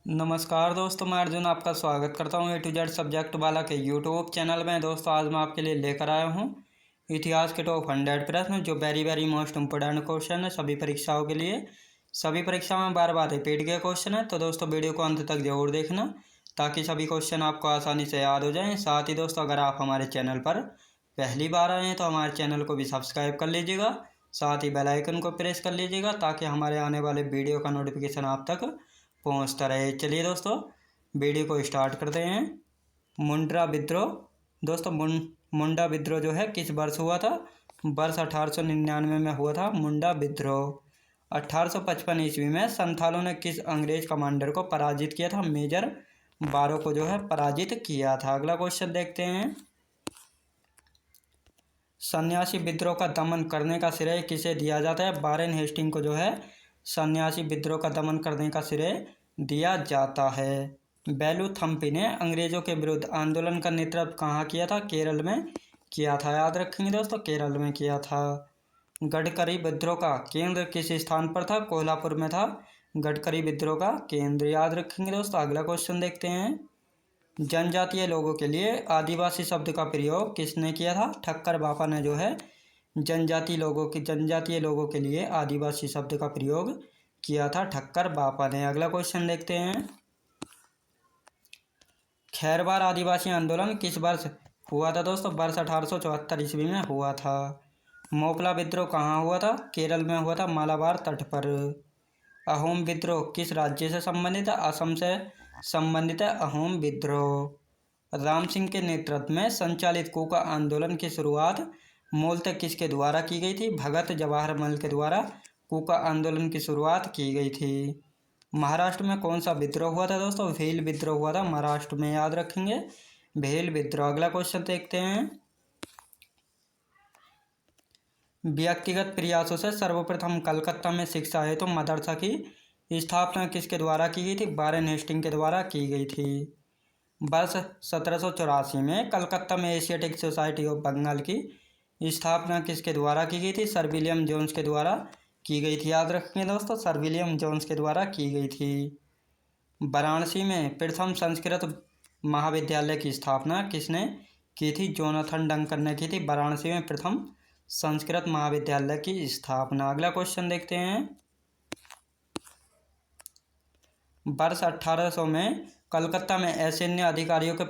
नमस्कार दोस्तों, मैं अर्जुन आपका स्वागत करता हूँ A to Z सब्जेक्ट वाला के यूट्यूब चैनल में। दोस्तों आज मैं आपके लिए लेकर आया हूँ इतिहास के टॉप 100 प्रश्न जो वेरी मोस्ट इम्पोर्टेंट क्वेश्चन है सभी परीक्षाओं के लिए। सभी परीक्षाओं में बार बार रिपीट के क्वेश्चन है, तो दोस्तों वीडियो को अंत तक जरूर देखना ताकि सभी क्वेश्चन आपको आसानी से याद हो जाएँ। साथ ही दोस्तों अगर आप हमारे चैनल पर पहली बार आए हैं तो हमारे चैनल को भी सब्सक्राइब कर लीजिएगा, साथ ही बेल आइकन को प्रेस कर लीजिएगा ताकि हमारे आने वाले वीडियो का नोटिफिकेशन आप तक पहुंचता रहे। चलिए दोस्तों वीडियो को स्टार्ट करते हैं। मुंड्रा विद्रोह। दोस्तों मुंडा विद्रोह जो है किस वर्ष हुआ था? वर्ष 1899 में हुआ था मुंडा विद्रोह। 1855 ईस्वी में संथालों ने किस अंग्रेज कमांडर को पराजित किया था? मेजर बारो को जो है पराजित किया था। अगला क्वेश्चन देखते हैं। सन्यासी विद्रोह का दमन करने का श्रेय किसे दिया जाता है? वारेन हेस्टिंग को जो है सन्यासी विद्रोह का दमन करने का श्रेय दिया जाता है। बेलूथम्पी ने अंग्रेजों के विरुद्ध आंदोलन का नेतृत्व कहाँ किया था? केरल में किया था। याद रखेंगे दोस्तों, केरल में किया था। गडकरी विद्रोह का केंद्र किस स्थान पर था? कोल्हापुर में था गडकरी विद्रोह का केंद्र। याद रखेंगे दोस्तों। अगला क्वेश्चन देखते हैं। जनजातीय लोगों के लिए आदिवासी शब्द का प्रयोग किसने किया था? ठक्कर बापा ने जो है जनजातीय लोगों के लिए आदिवासी शब्द का प्रयोग किया था ठक्कर बापा ने। अगला क्वेश्चन देखते हैं। खैरवार आदिवासी आंदोलन किस वर्ष हुआ था? दोस्तों वर्ष 1874 ईस्वी में हुआ था। मोपला विद्रोह कहाँ हुआ था? केरल में हुआ था, मालाबार तट पर। अहोम विद्रोह किस राज्य से संबंधित है? असम से संबंधित है अहोम विद्रोह। राम सिंह के नेतृत्व में संचालित कूका आंदोलन की शुरुआत मूलतः किसके द्वारा की गई थी? भगत जवाहरलाल के द्वारा कूका आंदोलन की शुरुआत की गई थी। महाराष्ट्र में कौन सा विद्रोह हुआ था? दोस्तों भील विद्रोह हुआ था महाराष्ट्र में। याद रखेंगे भील विद्रोह। अगला क्वेश्चन देखते हैं। व्यक्तिगत प्रयासों से सर्वप्रथम कलकत्ता में शिक्षा हेतु मदरसा की स्थापना किसके द्वारा की गई थी? वारेन हेस्टिंग के द्वारा की गई थी। वर्ष 1784 में कलकत्ता में एशियाटिक सोसाइटी ऑफ बंगाल की स्थापना किसके द्वारा की गई थी? सर विलियम जोन्स के द्वारा की गई थी। याद रखेंगे दोस्तों, सर विलियम जोन्स के द्वारा की गई थी। वाराणसी में प्रथम संस्कृत महाविद्यालय की स्थापना किसने की थी? जोनाथन डंकन ने की थी वाराणसी में प्रथम संस्कृत महाविद्यालय की स्थापना। अगला क्वेश्चन देखते हैं। वर्ष 1800 में कलकत्ता में असैन्य अधिकारियों के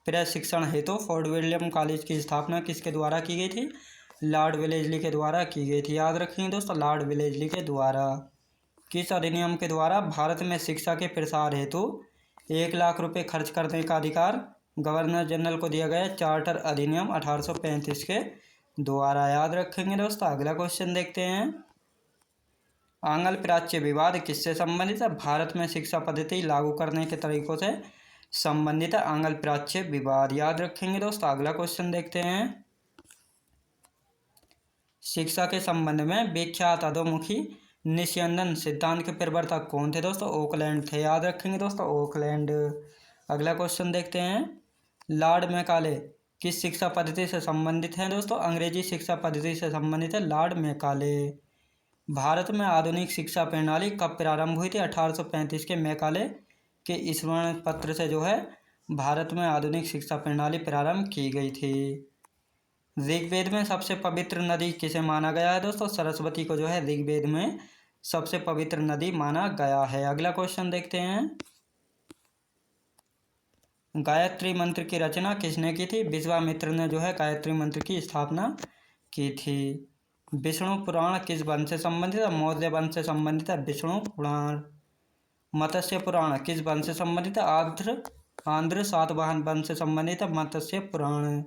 प्रशिक्षण हेतु फोर्ट विलियम कॉलेज की स्थापना किसके द्वारा की गई थी? लॉर्ड वेलेस्ली के द्वारा की गई थी। याद रखेंगे दोस्तों, लॉर्ड वेलेस्ली के द्वारा। किस अधिनियम के द्वारा भारत में शिक्षा के प्रसार हेतु 1 लाख रुपए खर्च करने का अधिकार गवर्नर जनरल को दिया गया? चार्टर अधिनियम 1835 के द्वारा। याद रखेंगे दोस्तों। अगला क्वेश्चन देखते हैं। आंग्ल प्राच्य विवाद किससे संबंधित है? भारत में शिक्षा पद्धति लागू करने के तरीकों से संबंधित है आंग्ल प्राच्य विवाद। याद रखेंगे दोस्तों। अगला क्वेश्चन देखते हैं। शिक्षा के संबंध में विख्यात अधोमुखी निस्यंदन सिद्धांत के प्रवर्तक कौन थे? दोस्तों ओकलैंड थे। याद रखेंगे दोस्तों, ओकलैंड। अगला क्वेश्चन देखते हैं। लॉर्ड मैकाले किस शिक्षा पद्धति से संबंधित हैं? दोस्तों अंग्रेजी शिक्षा पद्धति से संबंधित है लॉर्ड मैकाले। भारत में आधुनिक शिक्षा प्रणाली कब प्रारंभ हुई थी? 1835 के मैकाले के स्मरण पत्र से जो है भारत में आधुनिक शिक्षा प्रणाली प्रारंभ की गई थी। ऋग्वेद में सबसे पवित्र नदी किसे माना गया है? दोस्तों सरस्वती को जो है ऋग्वेद में सबसे पवित्र नदी माना गया है। अगला क्वेश्चन देखते हैं। गायत्री मंत्र की रचना किसने की थी? विश्वामित्र ने जो है गायत्री मंत्र की स्थापना की थी। विष्णु पुराण किस वंश से संबंधित है? मौर्य वंश से संबंधित है विष्णु पुराण। मत्स्य पुराण किस वंश से संबंधित है? आंध्र सातवाहन वंश से संबंधित है मत्स्य पुराण।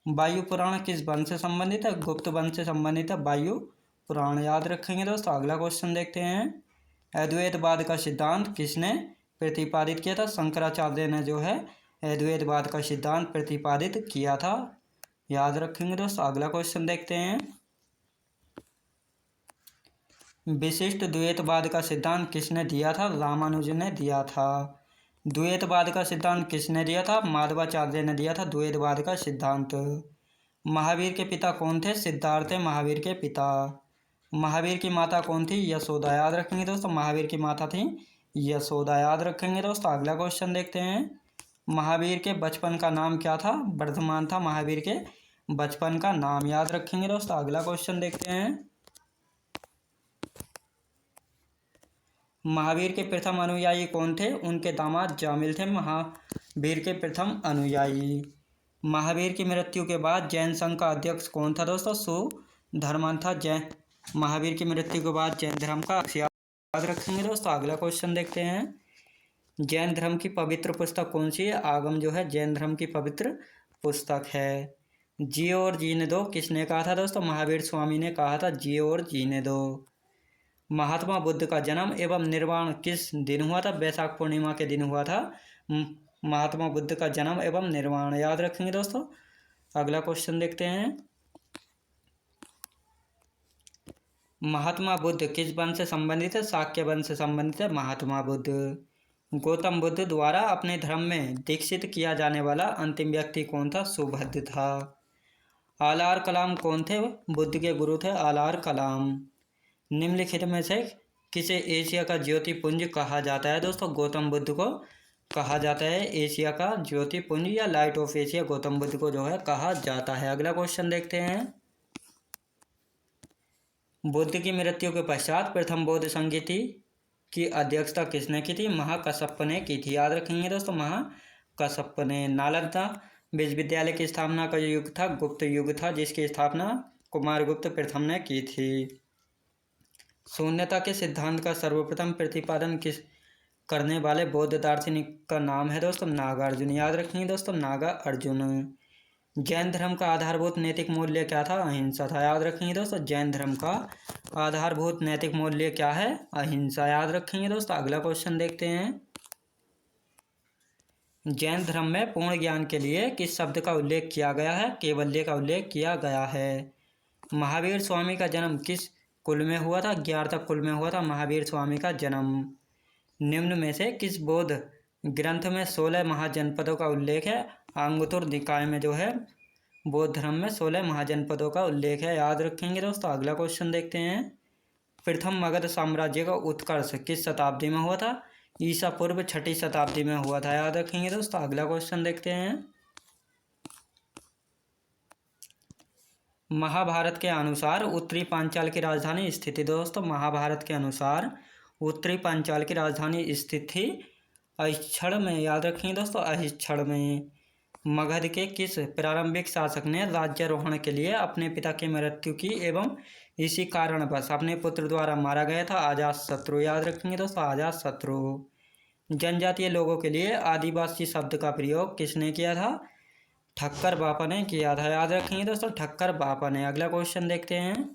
वायु पुराण किस वंश से संबंधित है? गुप्त वंश से संबंधित है वायु पुराण। याद रखेंगे दोस्तों। अगला क्वेश्चन देखते हैं। अद्वैतवाद का सिद्धांत किसने प्रतिपादित किया था? शंकराचार्य ने जो है अद्वैतवाद का सिद्धांत प्रतिपादित किया था। याद रखेंगे दोस्तों। अगला क्वेश्चन देखते हैं। विशिष्ट द्वैतवाद का सिद्धांत किसने दिया था? रामानुज ने दिया था। द्वैतवाद का सिद्धांत किसने दिया था? माधवाचार्य ने दिया था द्वैतवाद का सिद्धांत। महावीर के पिता कौन थे? सिद्धार्थ थे महावीर के पिता। महावीर की माता कौन थी? यशोदा। याद रखेंगे दोस्तों, महावीर की माता थी यशोदा याद रखेंगे दोस्तों। अगला क्वेश्चन देखते हैं। महावीर के बचपन का नाम क्या था? वर्धमान था महावीर के बचपन का नाम, याद रखेंगे दोस्तों। अगला क्वेश्चन देखते हैं। महावीर के प्रथम अनुयायी कौन थे? उनके दामाद जामिल थे महावीर के प्रथम अनुयायी। महावीर की मृत्यु के बाद जैन संघ का अध्यक्ष कौन था दोस्तों? सुधर्मन था। जैन महावीर की मृत्यु के बाद जैन धर्म का याद रखेंगे दोस्तों। अगला क्वेश्चन देखते हैं। जैन धर्म की पवित्र पुस्तक कौन सी है? आगम जो है जैन धर्म की पवित्र पुस्तक है। जियो और जीने दो किसने कहा था दोस्तों? महावीर स्वामी ने कहा था जियो और जीने दो। महात्मा बुद्ध का जन्म एवं निर्वाण किस दिन हुआ था? वैशाख पूर्णिमा के दिन हुआ था महात्मा बुद्ध का जन्म एवं निर्वाण, याद रखेंगे दोस्तों। अगला क्वेश्चन देखते हैं। महात्मा बुद्ध किस वंश से संबंधित है? शाक्य वंश से संबंधित है महात्मा बुद्ध। गौतम बुद्ध द्वारा अपने धर्म में दीक्षित किया जाने वाला अंतिम व्यक्ति कौन था? सुभद्र था। आलार कलाम कौन थे? बुद्ध के गुरु थे आलार कलाम। निम्नलिखित में से किसे एशिया का ज्योति पुंज कहा जाता है दोस्तों? गौतम बुद्ध को कहा जाता है एशिया का ज्योति पुंज या light of Asia, Gautam Buddha को जो है कहा जाता है। अगला क्वेश्चन देखते हैं। बुद्ध की मृत्यु के पश्चात प्रथम बौद्ध संगीति की अध्यक्षता किसने की थी? महाकश्यप ने की थी, याद रखेंगे दोस्तों। महाकश्यप ने। नालंदा विश्वविद्यालय की स्थापना का युग था गुप्त युग था, जिसकी स्थापना कुमारगुप्त प्रथम ने की थी। शून्यता के सिद्धांत का सर्वप्रथम प्रतिपादन करने वाले बौद्ध दार्शनिक का नाम है दोस्तों नागार्जुन, याद रखेंगे दोस्तों नागार्जुन। जैन धर्म का आधारभूत नैतिक मूल्य क्या था? अहिंसा था, याद रखेंगे दोस्तों। जैन धर्म का आधारभूत नैतिक मूल्य क्या है? अहिंसा, याद रखेंगे दोस्तों। अगला क्वेश्चन देखते हैं। जैन धर्म में पूर्ण ज्ञान के लिए किस शब्द का उल्लेख किया गया है? कैवल्य का उल्लेख किया गया है। महावीर स्वामी का जन्म किस कुल में हुआ था? ज्ञातक कुल में हुआ था महावीर स्वामी का जन्म। निम्न में से किस बौद्ध ग्रंथ में 16 महाजनपदों का उल्लेख है? अंगुत्तर निकाय में जो है बौद्ध धर्म में 16 महाजनपदों का उल्लेख है, याद रखेंगे दोस्तों। अगला क्वेश्चन देखते हैं। प्रथम मगध साम्राज्य का उत्कर्ष किस शताब्दी में हुआ था? ईसा पूर्व 6ठी शताब्दी में हुआ था, याद रखेंगे दोस्तों। अगला क्वेश्चन देखते हैं। महाभारत के अनुसार उत्तरी पांचाल की राजधानी स्थित थी दोस्तों। महाभारत के अनुसार उत्तरी पांचाल की राजधानी स्थित थी अहिच्छड़ में, याद रखेंगे दोस्तों अहिच्छड़ में। मगध के किस प्रारंभिक शासक ने राज्यारोहण के लिए अपने पिता की मृत्यु की एवं इसी कारणवश अपने पुत्र द्वारा मारा गया था? अजातशत्रु, याद रखेंगे दोस्तों अजातशत्रु। जनजातीय लोगों के लिए आदिवासी शब्द का प्रयोग किसने किया था? ठक्कर बापा ने किया था, याद रखेंगे दोस्तों ठक्कर बापा ने। अगला क्वेश्चन देखते हैं।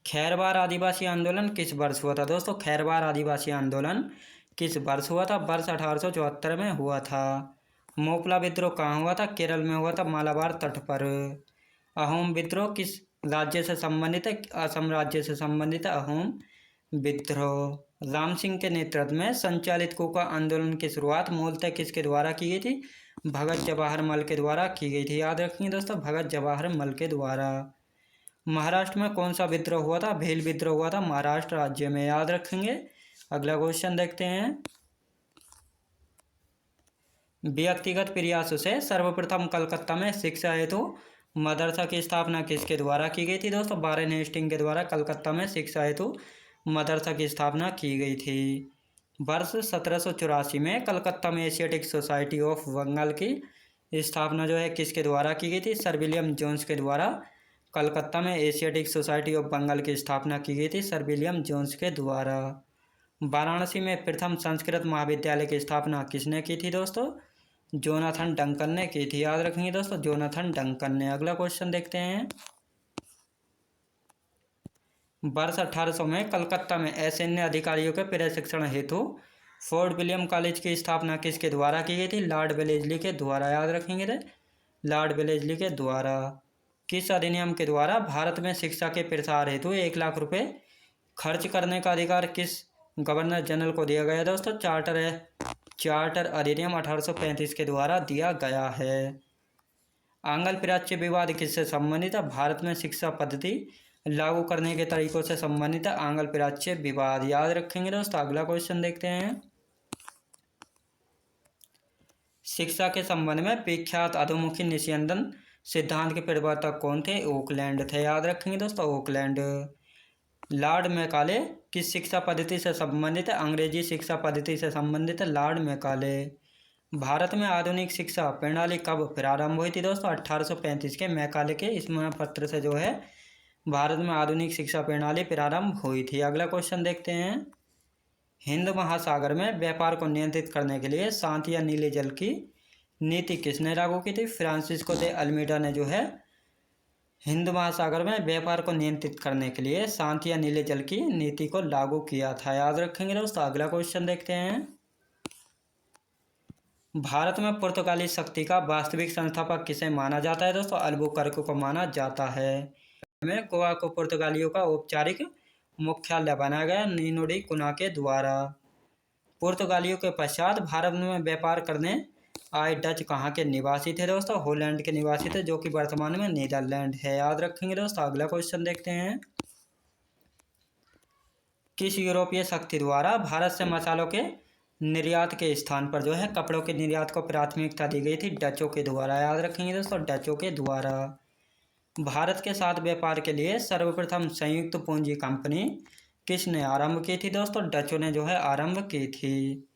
खैरवार आदिवासी आंदोलन किस वर्ष हुआ था दोस्तों? खैरवार आदिवासी आंदोलन किस वर्ष हुआ था? वर्ष 1874 में हुआ था। मोपला विद्रोह कहाँ हुआ था? केरल में हुआ था मालाबार तट पर। अहोम विद्रोह किस राज्य से संबंधित है? असम राज्य से संबंधित है अहोम विद्रोह। राम सिंह के नेतृत्व में संचालित कोका आंदोलन की शुरुआत मूलतः किसके द्वारा की गई थी? भगत जवाहर मल के द्वारा की गई थी, याद रखेंगे दोस्तों भगत जवाहर मल के द्वारा। महाराष्ट्र में कौन सा विद्रोह हुआ था? भील विद्रोह हुआ था महाराष्ट्र राज्य में, याद रखेंगे। अगला क्वेश्चन देखते हैं। व्यक्तिगत प्रयासों से सर्वप्रथम कलकत्ता में शिक्षा हेतु मदरसा की स्थापना किसके द्वारा की गई थी दोस्तों? वारेन हेस्टिंग के द्वारा कलकत्ता में शिक्षा हेतु मदरसा की स्थापना की गई थी। वर्ष 1784 में कलकत्ता में एशियाटिक सोसाइटी ऑफ बंगाल की स्थापना जो है किसके द्वारा की गई थी? सर विलियम जोन्स के द्वारा कलकत्ता में एशियाटिक सोसाइटी ऑफ बंगाल की स्थापना की गई थी सर विलियम जोन्स के द्वारा। वाराणसी में प्रथम संस्कृत महाविद्यालय की स्थापना किसने की थी दोस्तों? जोनाथन डंकन ने की थी, याद रखेंगे दोस्तों जोनाथन डंकन ने। अगला क्वेश्चन देखते हैं। वर्ष 1800 में कलकत्ता में असैन्य अधिकारियों के प्रशिक्षण हेतु फोर्ट विलियम कॉलेज की स्थापना किसके द्वारा की गई थी? लॉर्ड वेलेस्ली के द्वारा, याद रखेंगे थे लॉर्ड वेलेस्ली के द्वारा। किस अधिनियम के द्वारा भारत में शिक्षा के प्रसार हेतु 1 लाख रुपए खर्च करने का अधिकार किस गवर्नर जनरल को दिया गया दोस्तों? चार्टर अधिनियम 1835 के द्वारा दिया गया है। आंग्ल प्राच्य विवाद किससे संबंधित है? भारत में शिक्षा पद्धति लागू करने के तरीकों से संबंधित आंग्ल प्राच्य विवाद। याद रखेंगे दोस्तों। अगला क्वेश्चन देखते हैं। शिक्षा के संबंध में विख्यात अधोमुखी निस्यंदन सिद्धांत के प्रवर्तक कौन थे? ओकलैंड थे। याद रखेंगे दोस्तों, ओकलैंड। लॉर्ड मैकाले किस शिक्षा पद्धति से संबंधित है? अंग्रेजी शिक्षा पद्धति से संबंधित है लॉर्ड मैकाले। भारत में आधुनिक शिक्षा प्रणाली कब प्रारंभ हुई थी दोस्तों? 1835 के मैकाले के स्मरण पत्र से जो है भारत में आधुनिक शिक्षा प्रणाली प्रारंभ हुई थी। अगला क्वेश्चन देखते हैं। हिंद महासागर में व्यापार को नियंत्रित करने के लिए शांत या नीले जल की नीति किसने लागू की थी? फ्रांसिस्को दे अल्मीडा ने जो है हिंद महासागर में व्यापार को नियंत्रित करने के लिए शांत या नीले जल की नीति को लागू किया था। याद रखेंगे दोस्तों। अगला क्वेश्चन देखते हैं। भारत में पुर्तगाली शक्ति का वास्तविक संस्थापक किसे माना जाता है दोस्तों? अल्बुकर्क को माना जाता है। में गोवा को पुर्तगालियों का औपचारिक मुख्यालय बनाया गया नीनो डी कुना के द्वारा। पुर्तगालियों के पश्चात भारत में व्यापार करने आए डच कहाँ के निवासी थे दोस्तों? हॉलैंड के निवासी थे, जो कि वर्तमान में नीदरलैंड है। याद रखेंगे दोस्तों। अगला क्वेश्चन देखते हैं। किस यूरोपीय शक्ति द्वारा भारत से मसालों के निर्यात के स्थान पर जो है कपड़ों के निर्यात को प्राथमिकता दी गई थी? डचों के द्वारा। याद रखेंगे दोस्तों, डचों के द्वारा। भारत के साथ व्यापार के लिए सर्वप्रथम संयुक्त पूंजी कंपनी किसने आरंभ की थी दोस्तों? डचों ने जो है आरंभ की थी।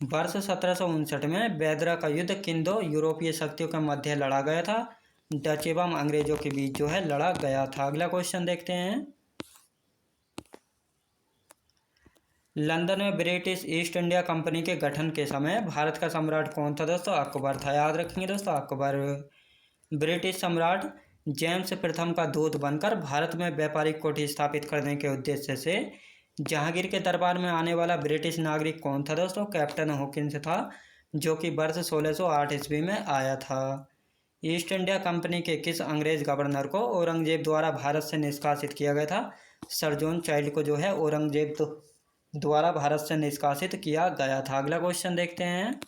वर्ष 1759 में बेदरा का युद्ध किन दो यूरोपीय शक्तियों के मध्य लड़ा गया था? डच एवं अंग्रेजों के बीच जो है लड़ा गया था। अगला क्वेश्चन देखते हैं। लंदन में ब्रिटिश ईस्ट इंडिया कंपनी के गठन के समय भारत का सम्राट कौन था दोस्तों? अकबर था। याद रखेंगे दोस्तों, अकबर। ब्रिटिश सम्राट जेम्स प्रथम का दूत बनकर भारत में व्यापारिक कोठी स्थापित करने के उद्देश्य से जहांगीर के दरबार में आने वाला ब्रिटिश नागरिक कौन था दोस्तों? कैप्टन हॉकिंस था, जो कि वर्ष 1608 ईस्वी में आया था। ईस्ट इंडिया कंपनी के किस अंग्रेज गवर्नर को औरंगजेब द्वारा भारत से निष्कासित किया गया था? सर जॉन चाइल्ड को जो है औरंगजेब द्वारा भारत से निष्कासित किया गया था। अगला क्वेश्चन देखते हैं।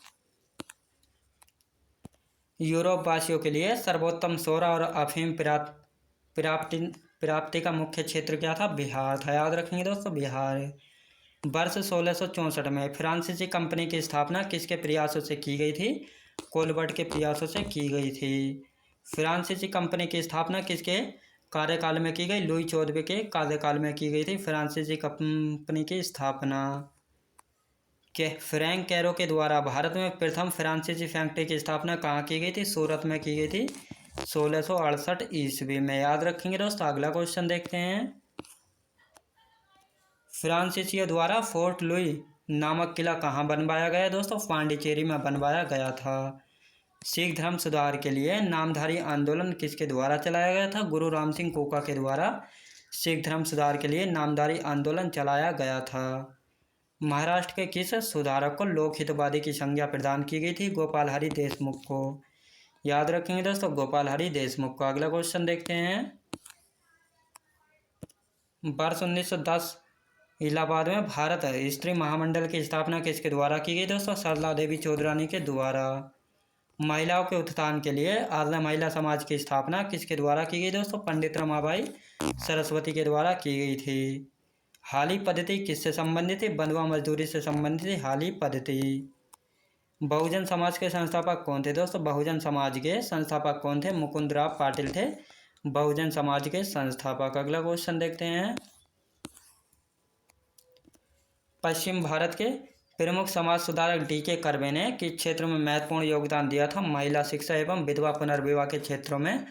यूरोप वासियों के लिए सर्वोत्तम सोरा और अफीम प्राप्ति का मुख्य क्षेत्र क्या था? बिहार था। याद रखेंगे दोस्तों, बिहार। वर्ष 1664 में फ्रांसीसी कंपनी की स्थापना किसके प्रयासों से की गई थी? कोलबर्ट के प्रयासों से की गई थी। फ्रांसीसी कंपनी की स्थापना किसके कार्यकाल में की गई? लुई 14वें के कार्यकाल में की गई थी फ्रांसीसी कंपनी की स्थापना। के फ्रैंक कैरो के द्वारा भारत में प्रथम फ्रांसीसी फैक्ट्री की स्थापना कहाँ की गई थी? सूरत में की गई थी 1668 ईस्वी में। याद रखेंगे दोस्तों। अगला क्वेश्चन देखते हैं। फ्रांसीसियों द्वारा फोर्ट लुई नामक किला कहाँ बनवाया गया दोस्तों? पांडिचेरी में बनवाया गया था। सिख धर्म सुधार के लिए नामधारी आंदोलन किसके द्वारा चलाया गया था? गुरु राम सिंह कोका के द्वारा सिख धर्म सुधार के लिए नामधारी आंदोलन चलाया गया था। महाराष्ट्र के किस सुधारक को लोकहितवादी की संज्ञा प्रदान की गई थी? गोपाल हरि देशमुख को। याद रखेंगे दोस्तों, गोपाल हरि देशमुख को। अगला क्वेश्चन देखते हैं। वर्ष 1910 इलाहाबाद में भारत स्त्री महामंडल की स्थापना किसके द्वारा की गई दोस्तों? सरला देवी चौधरानी के द्वारा। महिलाओं के उत्थान के लिए आर्य महिला समाज की स्थापना किसके द्वारा की गई दोस्तों? पंडित रमाबाई सरस्वती के द्वारा की गई थी। हाली पद्धति किससे संबंधित थी? बंधुआ मजदूरी से संबंधित थी हाली पद्धति। बहुजन समाज के संस्थापक कौन थे दोस्तों? बहुजन समाज के संस्थापक कौन थे? मुकुंदराव पाटिल थे बहुजन समाज के संस्थापक। अगला क्वेश्चन देखते हैं। पश्चिम भारत के प्रमुख समाज सुधारक डी.के. कर्वे ने किस क्षेत्र में महत्वपूर्ण योगदान दिया था? महिला शिक्षा एवं विधवा पुनर्विवाह के क्षेत्रों में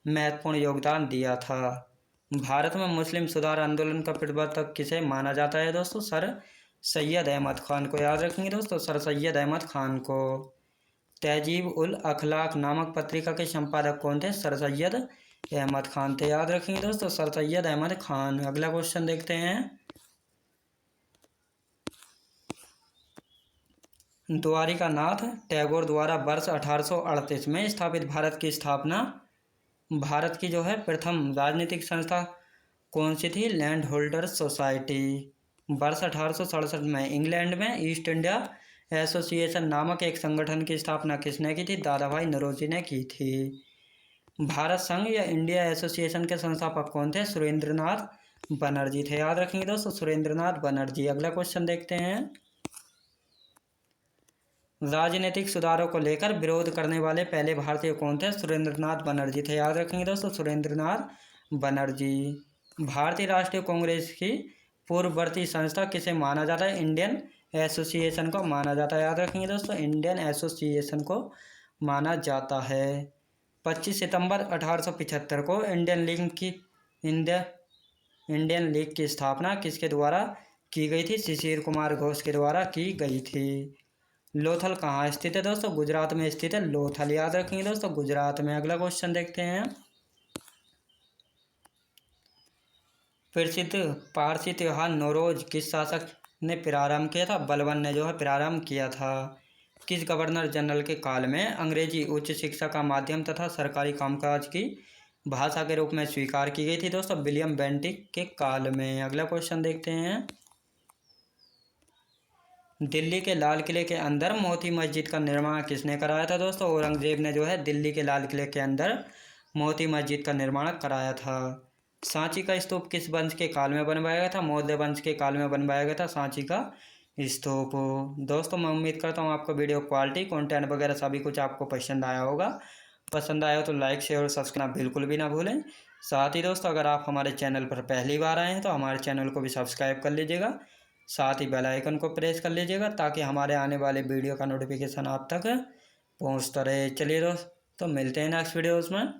महत्वपूर्ण योगदान दिया था। भारत में मुस्लिम सुधार आंदोलन का प्रवर्तक किसे माना जाता है दोस्तों? सर सैयद अहमद खान को। याद रखेंगे दोस्तों, सर सैयद अहमद खान को। तहजीब उल अखलाक नामक पत्रिका के संपादक कौन थे? सर सैयद अहमद खान थे। याद रखेंगे दोस्तों, सर सैयद अहमद खान। अगला क्वेश्चन देखते हैं। द्वारिकानाथ टैगोर द्वारा वर्ष 1838 में स्थापित भारत की स्थापना भारत की जो है प्रथम राजनीतिक संस्था कौन सी थी? Land holders society. वर्ष 1867 में इंग्लैंड में ईस्ट इंडिया एसोसिएशन नामक एक संगठन की स्थापना किसने की थी? दादा भाई नौरोजी ने की थी। भारत संघ या इंडिया एसोसिएशन के संस्थापक कौन थे? सुरेंद्रनाथ बनर्जी थे। याद रखेंगे दोस्तों, सुरेंद्रनाथ बनर्जी। अगला क्वेश्चन देखते हैं। राजनीतिक सुधारों को लेकर विरोध करने वाले पहले भारतीय कौन थे? सुरेंद्रनाथ बनर्जी थे। याद रखेंगे दोस्तों, सुरेंद्रनाथ बनर्जी। भारतीय राष्ट्रीय कांग्रेस की पूर्ववर्ती संस्था किसे माना जाता है? इंडियन एसोसिएशन को माना जाता है। याद रखेंगे दोस्तों, इंडियन एसोसिएशन को माना जाता है। 25 सितंबर 1875 को इंडियन लीग की स्थापना किसके द्वारा की गई थी? शिशिर कुमार घोष के द्वारा की गई थी। लोथल कहाँ स्थित है दोस्तों? गुजरात में स्थित है लोथल। याद रखेंगे दोस्तों, गुजरात में। अगला क्वेश्चन देखते हैं। प्रसिद्ध पारसी त्योहार नौरोज किस शासक ने प्रारंभ किया था? बलबन ने जो है प्रारंभ किया था। किस गवर्नर जनरल के काल में अंग्रेजी उच्च शिक्षा का माध्यम तथा सरकारी कामकाज की भाषा के रूप में स्वीकार की गई थी दोस्तों? विलियम बेंटिक के काल में। अगला क्वेश्चन देखते हैं। दिल्ली के लाल किले के अंदर मोती मस्जिद का निर्माण किसने कराया था दोस्तों? औरंगजेब ने जो है दिल्ली के लाल किले के अंदर मोती मस्जिद का निर्माण कराया था। सांची का स्तूप किस वंश के काल में बनवाया गया था? मौर्य वंश के काल में बनवाया गया था सांची का स्तूप। दोस्तों मैं उम्मीद करता हूँ आपको वीडियो क्वालिटी कंटेंट वगैरह सभी कुछ आपको पसंद आया होगा। पसंद आया हो तो लाइक शेयर और सब्सक्राइब बिल्कुल भी ना भूलें। साथ ही दोस्तों अगर आप हमारे चैनल पर पहली बार आए हैं तो हमारे चैनल को भी सब्सक्राइब कर लीजिएगा। साथ ही बेल आइकन को प्रेस कर लीजिएगा ताकि हमारे आने वाले वीडियो का नोटिफिकेशन आप तक पहुँचता रहे। चलिए दोस्तों मिलते हैं नेक्स्ट वीडियोज़ में।